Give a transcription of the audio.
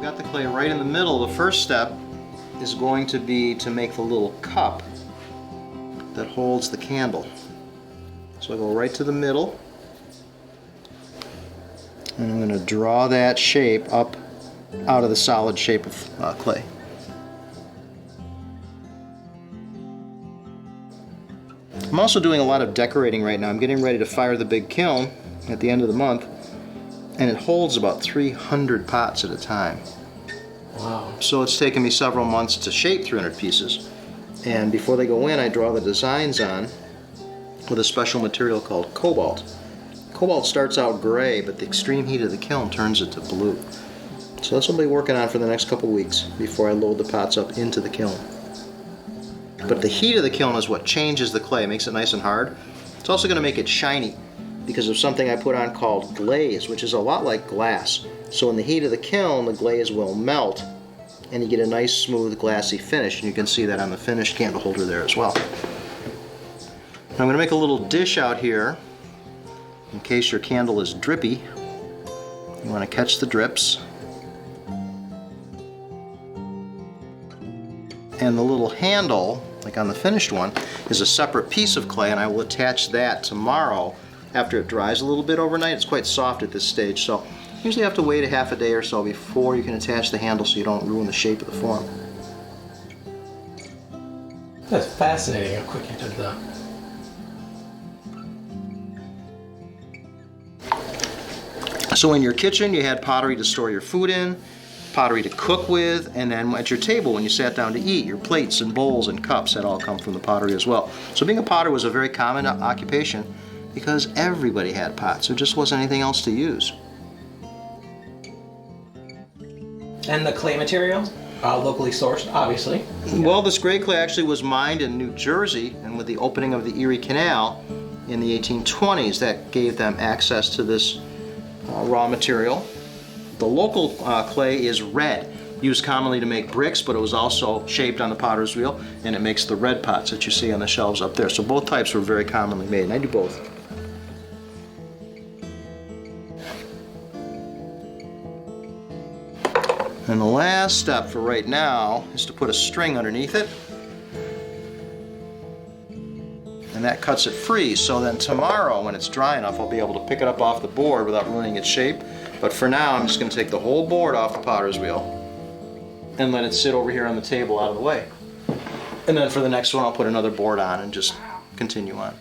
got the clay right in the middle. The first step is going to be to make the little cup that holds the candle. So I go right to the middle, and I'm going to draw that shape up out of the solid shape of clay. I'm also doing a lot of decorating right now. I'm getting ready to fire the big kiln at the end of the month, and it holds about 300 pots at a time. Wow. So it's taken me several months to shape 300 pieces, and before they go in I draw the designs on with a special material called cobalt. Cobalt starts out gray, but the extreme heat of the kiln turns it to blue. So that's what I'll be working on for the next couple weeks before I load the pots up into the kiln. But the heat of the kiln is what changes the clay, makes it nice and hard. It's also going to make it shiny because of something I put on called glaze, which is a lot like glass. So in the heat of the kiln, the glaze will melt and you get a nice smooth glassy finish, and you can see that on the finished candle holder there as well. I'm going to make a little dish out here in case your candle is drippy. You want to catch the drips. And the little handle, like on the finished one, is a separate piece of clay, and I will attach that tomorrow after it dries a little bit overnight. It's quite soft at this stage, so you usually have to wait a half a day or so before you can attach the handle so you don't ruin the shape of the form. That's fascinating how quick you did that. So in your kitchen you had pottery to store your food in, pottery to cook with, and then at your table when you sat down to eat, your plates and bowls and cups had all come from the pottery as well. So being a potter was a very common occupation because everybody had pots. There just wasn't anything else to use. And the clay material, locally sourced, obviously. Well, this gray clay actually was mined in New Jersey, and with the opening of the Erie Canal in the 1820s, that gave them access to this raw material. The local clay is red, used commonly to make bricks, but it was also shaped on the potter's wheel, and it makes the red pots that you see on the shelves up there. So both types were very commonly made, and I do both. And the last step for right now is to put a string underneath it, and that cuts it free. So then tomorrow when it's dry enough I'll be able to pick it up off the board without ruining its shape. But for now I'm just going to take the whole board off the potter's wheel and let it sit over here on the table out of the way. And then for the next one I'll put another board on and just continue on.